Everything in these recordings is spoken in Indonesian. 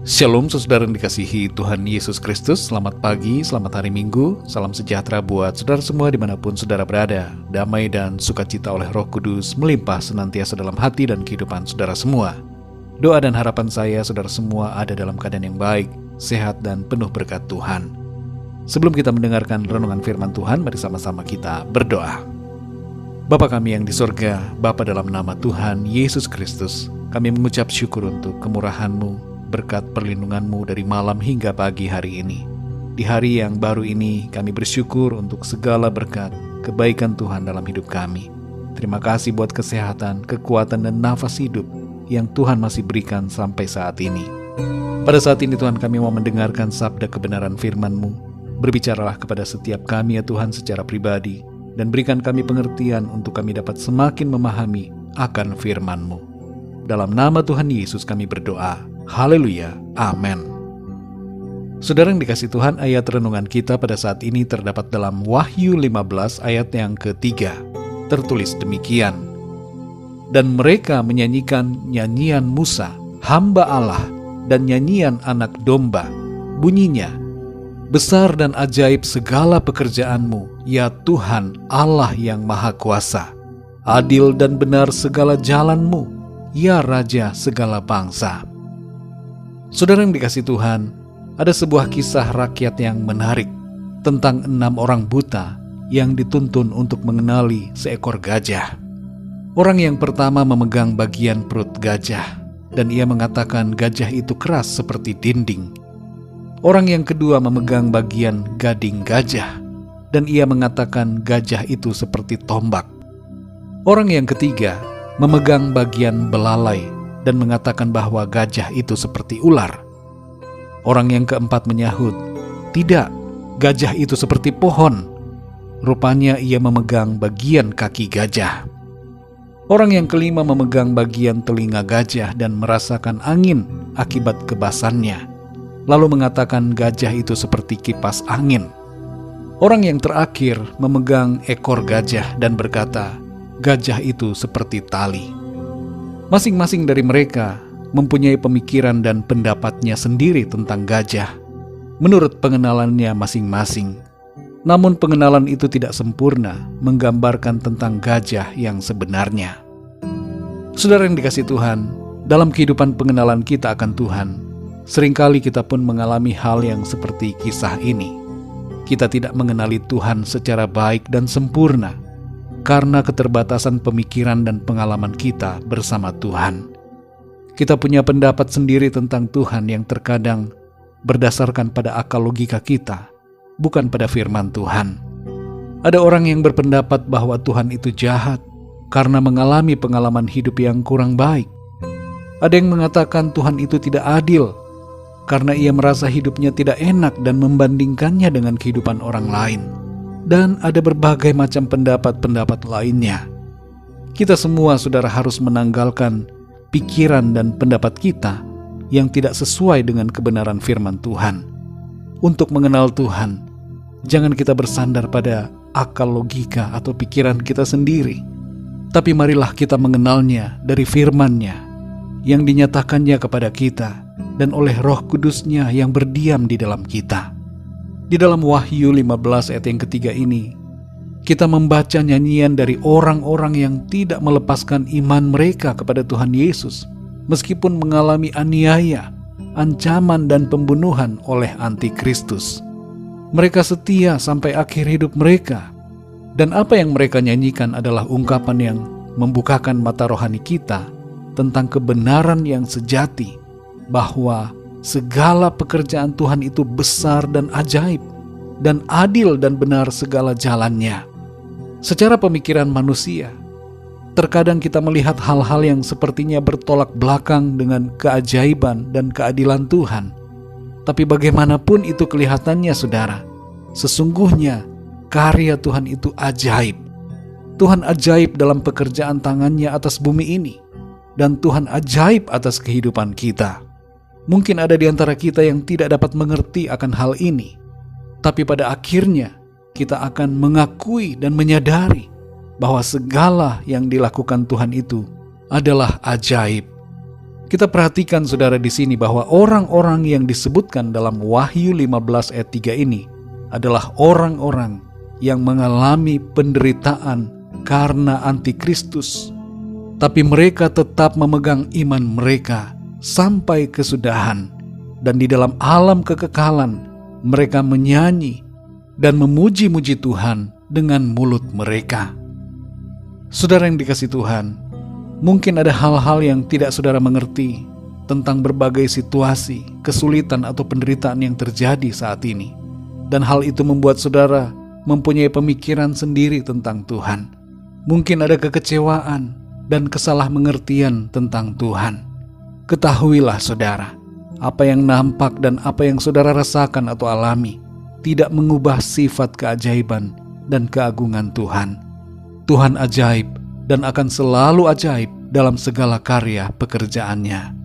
Shalom saudara yang dikasihi Tuhan Yesus Kristus. Selamat pagi, selamat hari Minggu. Salam sejahtera buat saudara semua dimanapun saudara berada. Damai dan sukacita oleh Roh Kudus melimpah senantiasa dalam hati dan kehidupan saudara semua. Doa dan harapan saya saudara semua ada dalam keadaan yang baik, sehat dan penuh berkat Tuhan. Sebelum kita mendengarkan renungan firman Tuhan, mari sama-sama kita berdoa. Bapa kami yang di sorga, Bapa dalam nama Tuhan Yesus Kristus, kami mengucap syukur untuk kemurahan-Mu, berkat perlindungan-Mu dari malam hingga pagi hari ini. Di hari yang baru ini kami bersyukur untuk segala berkat, kebaikan Tuhan dalam hidup kami. Terima kasih buat kesehatan, kekuatan dan nafas hidup yang Tuhan masih berikan sampai saat ini. Pada saat ini Tuhan kami mau mendengarkan sabda kebenaran firman-Mu. Berbicaralah kepada setiap kami ya Tuhan secara pribadi, dan berikan kami pengertian untuk kami dapat semakin memahami akan firman-Mu. Dalam nama Tuhan Yesus kami berdoa. Haleluya, amin. Saudara yang dikasih Tuhan, ayat renungan kita pada saat ini terdapat dalam Wahyu 15 ayat yang ketiga. Tertulis demikian. Dan mereka menyanyikan nyanyian Musa, hamba Allah, dan nyanyian anak domba. Bunyinya, besar dan ajaib segala pekerjaan-Mu, ya Tuhan Allah yang Maha Kuasa. Adil dan benar segala jalan-Mu, ya Raja segala bangsa. Saudara yang dikasih Tuhan, ada sebuah kisah rakyat yang menarik tentang 6 orang buta yang dituntun untuk mengenali seekor gajah. Orang yang pertama memegang bagian perut gajah, dan ia mengatakan gajah itu keras seperti dinding. Orang yang kedua memegang bagian gading gajah, dan ia mengatakan gajah itu seperti tombak. Orang yang ketiga memegang bagian belalai, dan mengatakan bahwa gajah itu seperti ular. Orang yang keempat menyahut, tidak, gajah itu seperti pohon. Rupanya ia memegang bagian kaki gajah. Orang yang kelima memegang bagian telinga gajah dan merasakan angin akibat kebasannya, lalu mengatakan gajah itu seperti kipas angin. Orang yang terakhir memegang ekor gajah dan berkata, gajah itu seperti tali. Masing-masing dari mereka mempunyai pemikiran dan pendapatnya sendiri tentang gajah, menurut pengenalannya masing-masing. Namun pengenalan itu tidak sempurna menggambarkan tentang gajah yang sebenarnya. Saudara yang dikasih Tuhan, dalam kehidupan pengenalan kita akan Tuhan, seringkali kita pun mengalami hal yang seperti kisah ini. Kita tidak mengenali Tuhan secara baik dan sempurna, karena keterbatasan pemikiran dan pengalaman kita bersama Tuhan. Kita punya pendapat sendiri tentang Tuhan yang terkadang berdasarkan pada akal logika kita, bukan pada firman Tuhan. Ada orang yang berpendapat bahwa Tuhan itu jahat karena mengalami pengalaman hidup yang kurang baik. Ada yang mengatakan Tuhan itu tidak adil karena ia merasa hidupnya tidak enak dan membandingkannya dengan kehidupan orang lain. Dan ada berbagai macam pendapat-pendapat lainnya. Kita semua saudara harus menanggalkan pikiran dan pendapat kita yang tidak sesuai dengan kebenaran firman Tuhan. Untuk mengenal Tuhan, jangan kita bersandar pada akal logika atau pikiran kita sendiri. Tapi marilah kita mengenalnya dari firman-Nya yang dinyatakannya kepada kita dan oleh Roh Kudus-Nya yang berdiam di dalam kita. Di dalam Wahyu 15 ayat yang ketiga ini, kita membaca nyanyian dari orang-orang yang tidak melepaskan iman mereka kepada Tuhan Yesus, meskipun mengalami aniaya, ancaman dan pembunuhan oleh antikristus. Mereka setia sampai akhir hidup mereka, dan apa yang mereka nyanyikan adalah ungkapan yang membukakan mata rohani kita tentang kebenaran yang sejati, bahwa segala pekerjaan Tuhan itu besar dan ajaib, dan adil dan benar segala jalannya. Secara pemikiran manusia, terkadang kita melihat hal-hal yang sepertinya bertolak belakang dengan keajaiban dan keadilan Tuhan. Tapi bagaimanapun itu kelihatannya saudara, sesungguhnya karya Tuhan itu ajaib. Tuhan ajaib dalam pekerjaan tangannya atas bumi ini, dan Tuhan ajaib atas kehidupan kita. Mungkin ada di antara kita yang tidak dapat mengerti akan hal ini, tapi pada akhirnya kita akan mengakui dan menyadari bahwa segala yang dilakukan Tuhan itu adalah ajaib. Kita perhatikan saudara di sini bahwa orang-orang yang disebutkan dalam Wahyu 15 ayat 3 ini adalah orang-orang yang mengalami penderitaan karena antikristus. Tapi mereka tetap memegang iman mereka sampai kesudahan. Dan di dalam alam kekekalan mereka menyanyi dan memuji-muji Tuhan dengan mulut mereka. Saudara yang dikasihi Tuhan, mungkin ada hal-hal yang tidak saudara mengerti tentang berbagai situasi, kesulitan atau penderitaan yang terjadi saat ini. Dan hal itu membuat saudara mempunyai pemikiran sendiri tentang Tuhan. Mungkin ada kekecewaan dan kesalahmengertian tentang Tuhan. Ketahuilah saudara, apa yang nampak dan apa yang saudara rasakan atau alami tidak mengubah sifat keajaiban dan keagungan Tuhan. Tuhan ajaib dan akan selalu ajaib dalam segala karya pekerjaannya.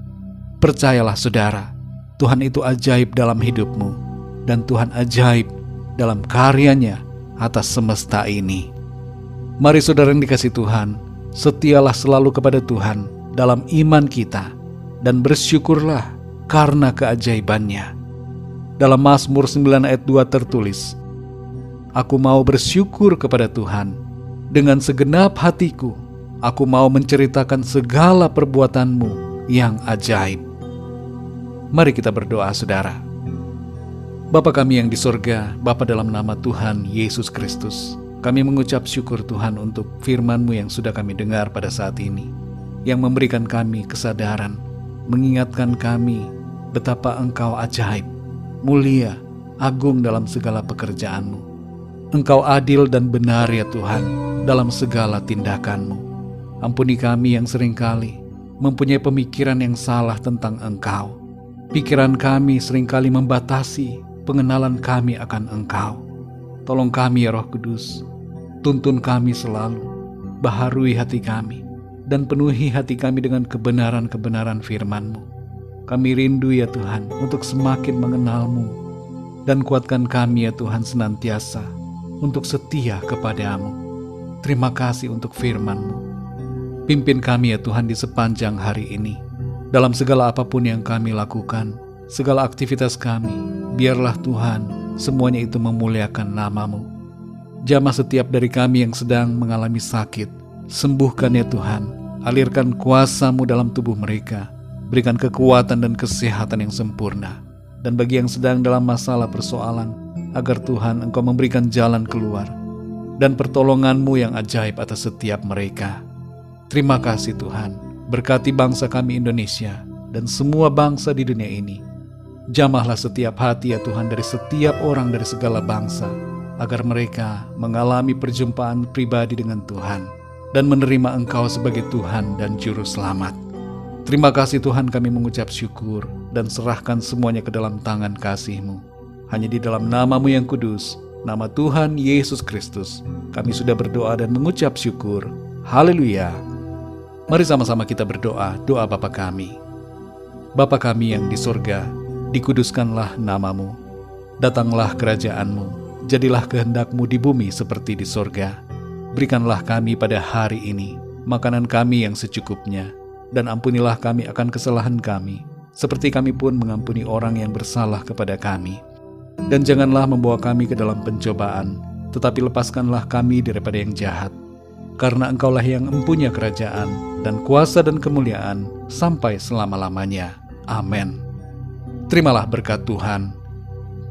Percayalah saudara, Tuhan itu ajaib dalam hidupmu dan Tuhan ajaib dalam karyanya atas semesta ini. Mari saudara yang dikasihi Tuhan, setialah selalu kepada Tuhan dalam iman kita dan bersyukurlah karena keajaibannya. Dalam Mazmur 9 ayat 2 tertulis, "Aku mau bersyukur kepada Tuhan dengan segenap hatiku, aku mau menceritakan segala perbuatanmu yang ajaib." Mari kita berdoa saudara. Bapa kami yang di sorga, Bapa dalam nama Tuhan Yesus Kristus, kami mengucap syukur Tuhan untuk firman-Mu yang sudah kami dengar pada saat ini, yang memberikan kami kesadaran, mengingatkan kami betapa Engkau ajaib, mulia, agung dalam segala pekerjaan-Mu. Engkau adil dan benar ya Tuhan dalam segala tindakan-Mu. Ampuni kami yang seringkali mempunyai pemikiran yang salah tentang Engkau. Pikiran kami seringkali membatasi pengenalan kami akan Engkau. Tolong kami ya Roh Kudus, tuntun kami selalu, baharui hati kami, dan penuhi hati kami dengan kebenaran-kebenaran firman-Mu. Kami rindu ya Tuhan untuk semakin mengenal-Mu, dan kuatkan kami ya Tuhan senantiasa untuk setia kepadamu. Terima kasih untuk firman-Mu. Pimpin kami ya Tuhan di sepanjang hari ini, dalam segala apapun yang kami lakukan, segala aktivitas kami, biarlah Tuhan semuanya itu memuliakan nama-Mu. Jamah setiap dari kami yang sedang mengalami sakit, sembuhkan ya Tuhan, alirkan kuasa-Mu dalam tubuh mereka, berikan kekuatan dan kesehatan yang sempurna. Dan bagi yang sedang dalam masalah persoalan, agar Tuhan Engkau memberikan jalan keluar dan pertolongan-Mu yang ajaib atas setiap mereka. Terima kasih Tuhan, berkati bangsa kami Indonesia dan semua bangsa di dunia ini. Jamahlah setiap hati ya Tuhan dari setiap orang dari segala bangsa, agar mereka mengalami perjumpaan pribadi dengan Tuhan dan menerima Engkau sebagai Tuhan dan Juru Selamat. Terima kasih Tuhan, kami mengucap syukur dan serahkan semuanya ke dalam tangan kasih-Mu. Hanya di dalam nama-Mu yang kudus, nama Tuhan Yesus Kristus, kami sudah berdoa dan mengucap syukur. Haleluya. Mari sama-sama kita berdoa, doa Bapa kami. Bapa kami yang di sorga, dikuduskanlah nama-Mu. Datanglah kerajaan-Mu, jadilah kehendak-Mu di bumi seperti di sorga. Berikanlah kami pada hari ini makanan kami yang secukupnya, dan ampunilah kami akan kesalahan kami, seperti kami pun mengampuni orang yang bersalah kepada kami. Dan janganlah membawa kami ke dalam pencobaan, tetapi lepaskanlah kami daripada yang jahat. Karena Engkaulah yang mempunyai kerajaan, dan kuasa dan kemuliaan, sampai selama-lamanya. Amin. Terimalah berkat Tuhan.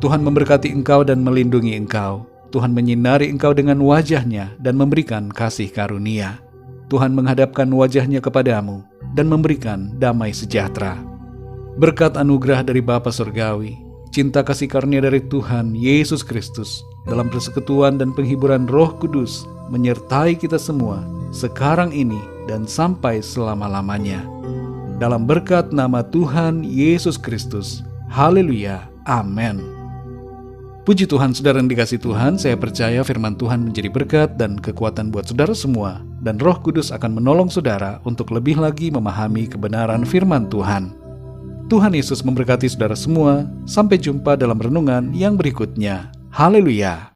Tuhan memberkati engkau dan melindungi engkau. Tuhan menyinari engkau dengan wajah-Nya dan memberikan kasih karunia. Tuhan menghadapkan wajah-Nya kepadamu dan memberikan damai sejahtera. Berkat anugerah dari Bapa Surgawi, cinta kasih karunia dari Tuhan Yesus Kristus, dalam persekutuan dan penghiburan Roh Kudus, menyertai kita semua, sekarang ini dan sampai selama-lamanya. Dalam berkat nama Tuhan Yesus Kristus. Haleluya. Amin. Puji Tuhan, saudara yang dikasihi Tuhan, saya percaya firman Tuhan menjadi berkat dan kekuatan buat saudara semua, dan Roh Kudus akan menolong saudara untuk lebih lagi memahami kebenaran firman Tuhan. Tuhan Yesus memberkati saudara semua. Sampai jumpa dalam renungan yang berikutnya. Haleluya.